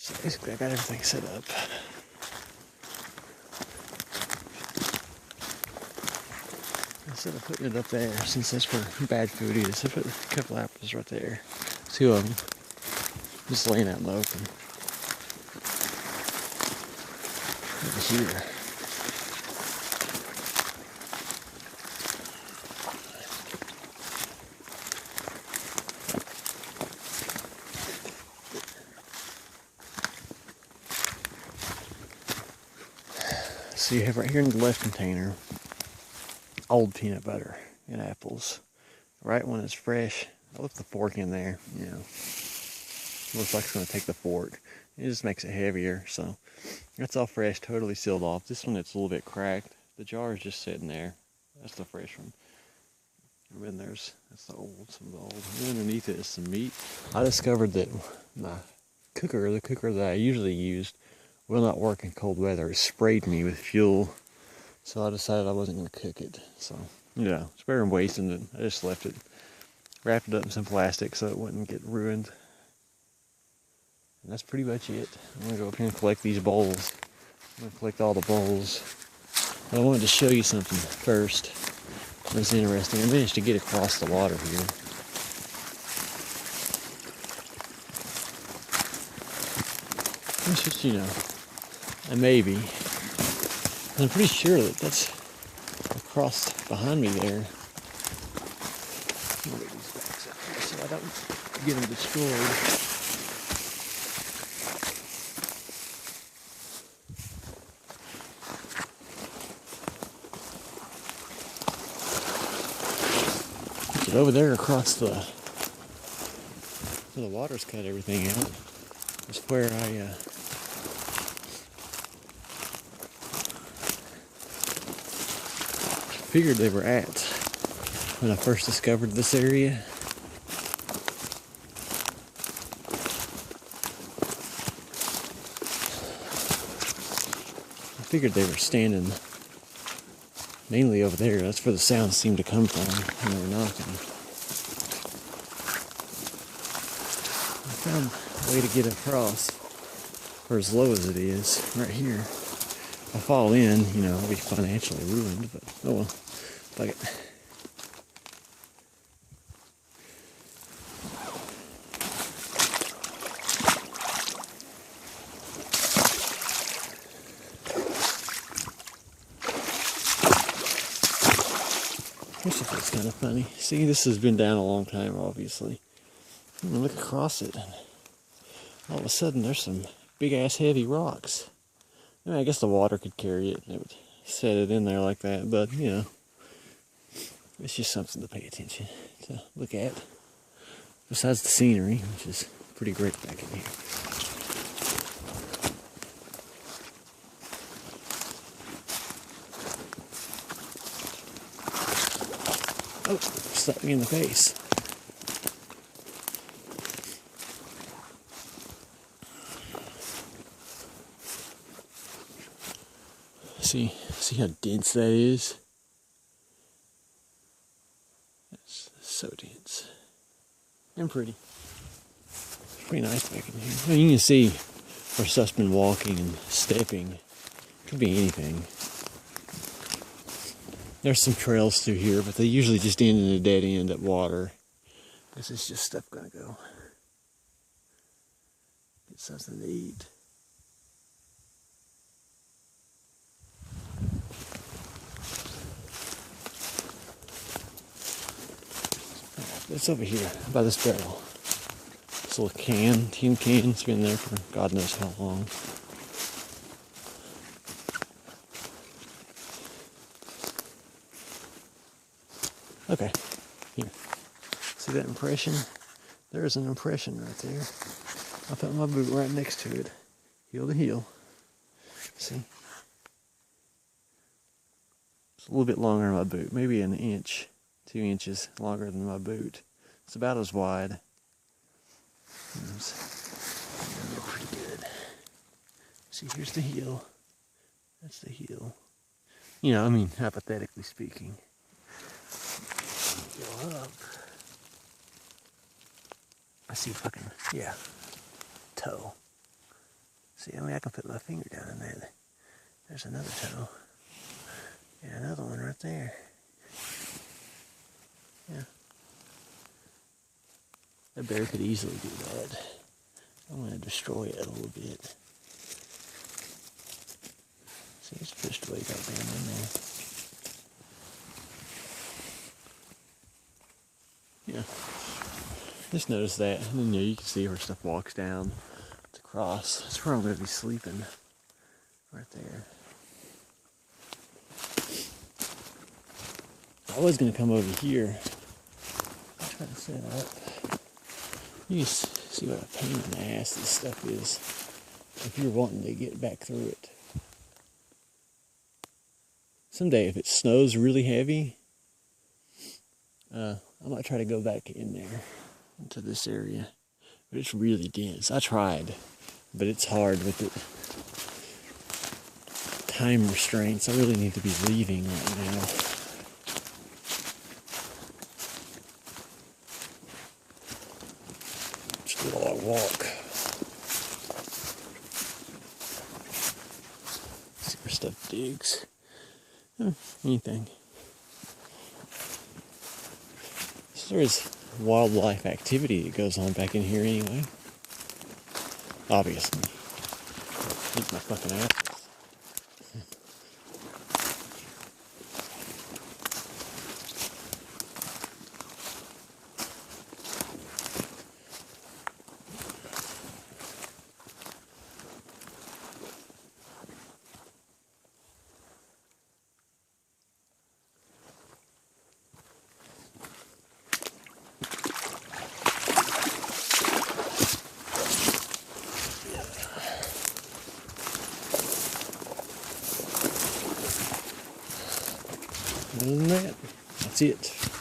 So basically I got everything set up. Instead of putting it up there, since that's where bad food is, I put a couple apples right there. 2 of them. Just laying out in the open. Over here. So you have right here in the left container, old peanut butter and apples. Right when it's fresh, I left the fork in there, you know. Looks like it's going to take the fork. It just makes it heavier, so that's all fresh, totally sealed off. This one, it's a little bit cracked. The jar is just sitting there. That's the fresh one. And then that's the old, some of the old. And underneath it is some meat. I discovered that my cooker, the cooker that I usually used, will not work in cold weather. It sprayed me with fuel, so I decided I wasn't going to cook it. So, you know, it's better than wasting it. I just left it, wrapped it up in some plastic so it wouldn't get ruined. And that's pretty much it. I'm going to go up here and collect these bowls. I'm going to collect all the bowls. But I wanted to show you something first. That's interesting. I managed to get across the water here. It's just, you know, a maybe. I'm pretty sure that that's across behind me there. I'll get these backs up here so I don't get them destroyed. Over there across where the water's cut everything out is where I figured they were at when I first discovered this area. I figured they were standing mainly over there. That's where the sounds seemed to come from when they were knocking. I found a way to get across for as low as it is right here. If I fall in, you know, I'll be financially ruined, but oh well. Fuck it. This is kind of funny. See, this has been down a long time, obviously. I'm gonna look across it, and all of a sudden there's some big-ass heavy rocks. I mean, I guess the water could carry it, and it would set it in there like that, but, you know, it's just something to pay attention to look at. Besides the scenery, which is pretty great back in here. Oh, slapped me in the face. See how dense that is? It's so dense. And pretty. It's pretty nice back in here. Well, you can see where stuff's been walking and stepping. Could be anything. There's some trails through here, but they usually just end in a dead end at water. This is just stuff gonna go get something to eat. It's over here by this barrel. This little can, tin can, it's been there for God knows how long. Okay, here. See that impression? There's an impression right there. I put my boot right next to it, heel to heel. See? It's a little bit longer than my boot, maybe an inch, 2 inches longer than my boot. It's about as wide. Pretty good. See, here's the heel. That's the heel. You know, I mean, hypothetically speaking. Go up. I see fucking, yeah, toe. See, I mean, I can put my finger down in that. There's another toe. And another one right there. Yeah. A bear could easily do that. I'm going to destroy it a little bit. See, it's pushed way back down in there. Yeah. Just notice that. And then you can see where stuff walks down to cross. That's where I'm going to be sleeping. Right there. I was going to come over here. I'll try to set up. You can see what a pain in the ass this stuff is if you're wanting to get back through it. Someday, if it snows really heavy, I might try to go back in there into this area. But it's really dense. I tried, but it's hard with it. Time restraints. I really need to be leaving right now. Just a long walk. See where stuff digs. Anything. So there's wildlife activity that goes on back in here anyway. Obviously. Eat my fucking apples. Other than that, that's it.